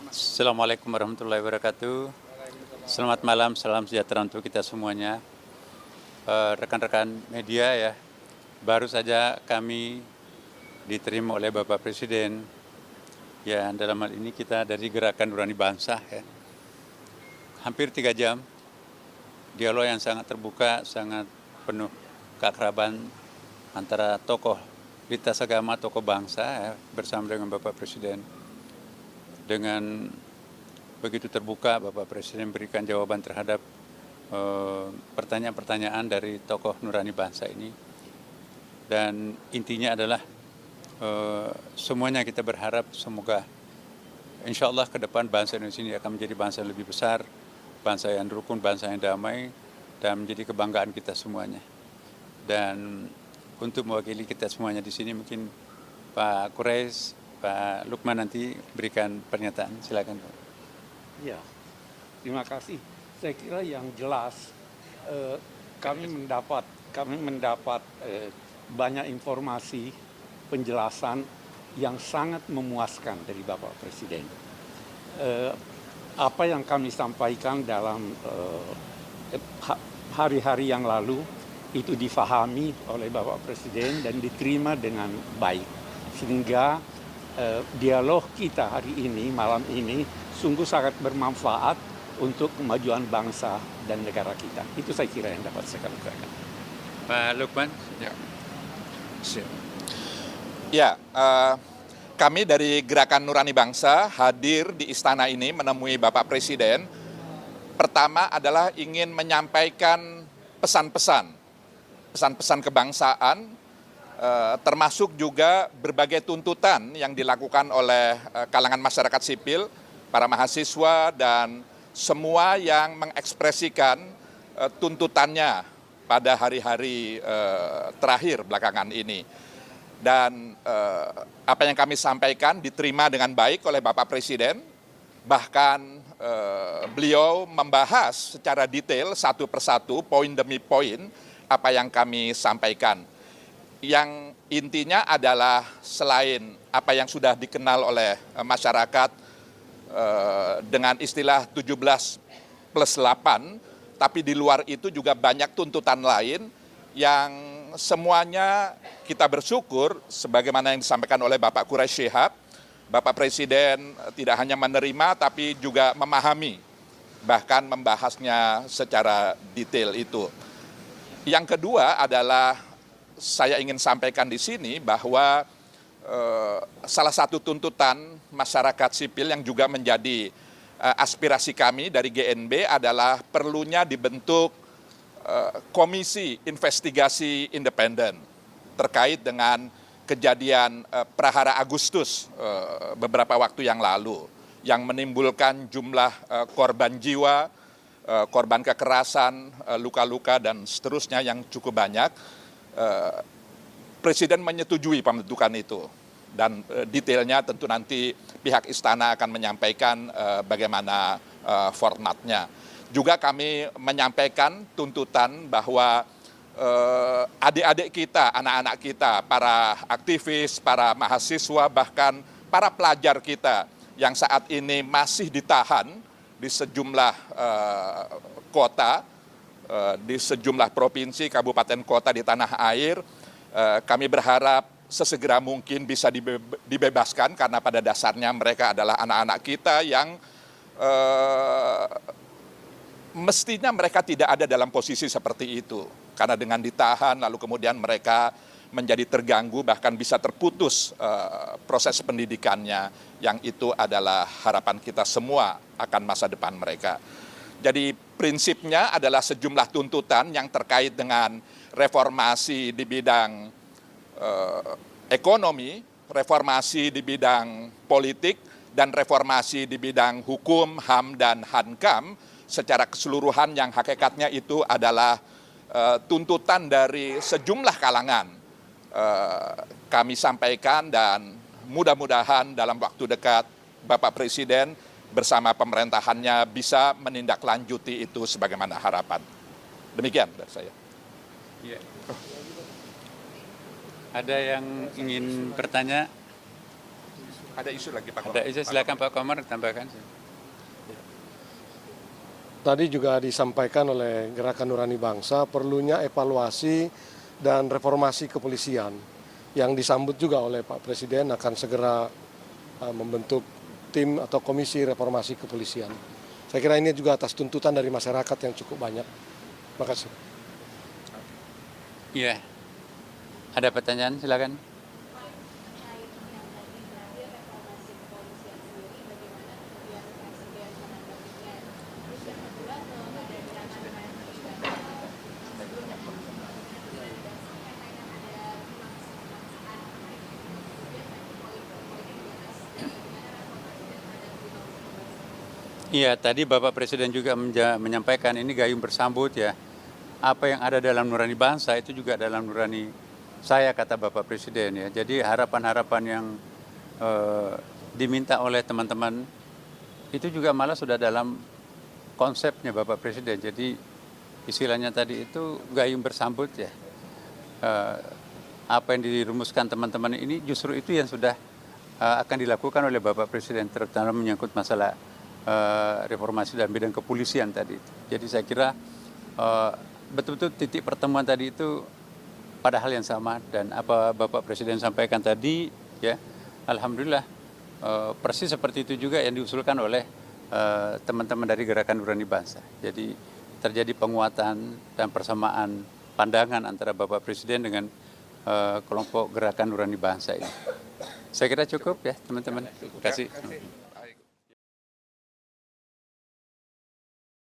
Assalamualaikum warahmatullahi wabarakatuh. Selamat malam, salam sejahtera untuk kita semuanya. Rekan-rekan media ya, baru saja kami diterima oleh Bapak Presiden. Ya, dalam hal ini kita dari Gerakan Nurani Bangsa ya. Hampir 3 jam, dialog yang sangat terbuka, sangat penuh keakraban antara tokoh lintas agama, tokoh bangsa ya, bersama dengan Bapak Presiden. Dengan begitu terbuka, Bapak Presiden berikan jawaban terhadap pertanyaan-pertanyaan dari tokoh Nurani Bangsa ini. Dan intinya adalah semuanya kita berharap semoga insya Allah ke depan bangsa Indonesia ini akan menjadi bangsa yang lebih besar, bangsa yang rukun, bangsa yang damai, dan menjadi kebanggaan kita semuanya. Dan untuk mewakili kita semuanya di sini mungkin Pak Quraisy, Pak Lukman nanti berikan pernyataan. Silakan Pak. Ya, terima kasih. Saya kira yang jelas kami mendapat banyak informasi, penjelasan yang sangat memuaskan dari Bapak Presiden. Apa yang kami sampaikan dalam hari-hari yang lalu itu difahami oleh Bapak Presiden dan diterima dengan baik, sehingga dialog kita hari ini, malam ini, sungguh sangat bermanfaat untuk kemajuan bangsa dan negara kita. Itu saya kira yang dapat saya katakan. Pak Lukman. Ya, kami dari Gerakan Nurani Bangsa hadir di istana ini menemui Bapak Presiden. Pertama adalah ingin menyampaikan pesan-pesan kebangsaan, termasuk juga berbagai tuntutan yang dilakukan oleh kalangan masyarakat sipil, para mahasiswa, dan semua yang mengekspresikan tuntutannya pada hari-hari terakhir belakangan ini. Dan apa yang kami sampaikan diterima dengan baik oleh Bapak Presiden, bahkan beliau membahas secara detail satu persatu, poin demi poin, apa yang kami sampaikan. Yang intinya adalah selain apa yang sudah dikenal oleh masyarakat dengan istilah 17+8, tapi di luar itu juga banyak tuntutan lain yang semuanya kita bersyukur sebagaimana yang disampaikan oleh Bapak Quraisy Shihab, Bapak Presiden tidak hanya menerima tapi juga memahami, bahkan membahasnya secara detail itu. Yang kedua adalah saya ingin sampaikan di sini bahwa salah satu tuntutan masyarakat sipil yang juga menjadi aspirasi kami dari GNB adalah perlunya dibentuk komisi investigasi independen terkait dengan kejadian Prahara Agustus beberapa waktu yang lalu yang menimbulkan jumlah korban jiwa, korban kekerasan, luka-luka, dan seterusnya yang cukup banyak. Presiden menyetujui pembentukan itu, dan detailnya tentu nanti pihak istana akan menyampaikan bagaimana formatnya. Juga kami menyampaikan tuntutan bahwa adik-adik kita, anak-anak kita, para aktivis, para mahasiswa, bahkan para pelajar kita yang saat ini masih ditahan di sejumlah kota, di sejumlah provinsi, kabupaten, kota di tanah air, kami berharap sesegera mungkin bisa dibebaskan karena pada dasarnya mereka adalah anak-anak kita yang mestinya mereka tidak ada dalam posisi seperti itu. Karena dengan ditahan lalu kemudian mereka menjadi terganggu, bahkan bisa terputus proses pendidikannya, yang itu adalah harapan kita semua akan masa depan mereka. Jadi prinsipnya adalah sejumlah tuntutan yang terkait dengan reformasi di bidang ekonomi, reformasi di bidang politik, dan reformasi di bidang hukum, HAM, dan Hankam secara keseluruhan, yang hakikatnya itu adalah tuntutan dari sejumlah kalangan. Kami sampaikan dan mudah-mudahan dalam waktu dekat Bapak Presiden bersama pemerintahannya bisa menindaklanjuti itu sebagaimana harapan. Demikian dari saya. Ya. Ada yang ingin bertanya? Ada isu lagi Pak Ada isu, silakan Pak Komar tambahkan. Tadi juga disampaikan oleh Gerakan Nurani Bangsa perlunya evaluasi dan reformasi kepolisian yang disambut juga oleh Pak Presiden akan segera membentuk tim atau komisi reformasi kepolisian. Saya kira ini juga atas tuntutan dari masyarakat yang cukup banyak. Terima kasih. Iya. Ada pertanyaan, silakan. Iya, tadi Bapak Presiden juga menyampaikan ini gayung bersambut ya. Apa yang ada dalam nurani bangsa itu juga dalam nurani saya, kata Bapak Presiden ya. Jadi harapan-harapan yang diminta oleh teman-teman itu juga malah sudah dalam konsepnya Bapak Presiden. Jadi istilahnya tadi itu gayung bersambut ya. Apa yang dirumuskan teman-teman ini justru itu yang sudah akan dilakukan oleh Bapak Presiden, terutama menyangkut masalah reformasi dalam bidang kepolisian tadi. Jadi saya kira betul-betul titik pertemuan tadi itu pada hal yang sama, dan apa Bapak Presiden sampaikan tadi ya, alhamdulillah persis seperti itu juga yang diusulkan oleh teman-teman dari Gerakan Nurani Bangsa. Jadi terjadi penguatan dan persamaan pandangan antara Bapak Presiden dengan kelompok Gerakan Nurani Bangsa ini. Saya kira cukup ya teman-teman. Terima kasih.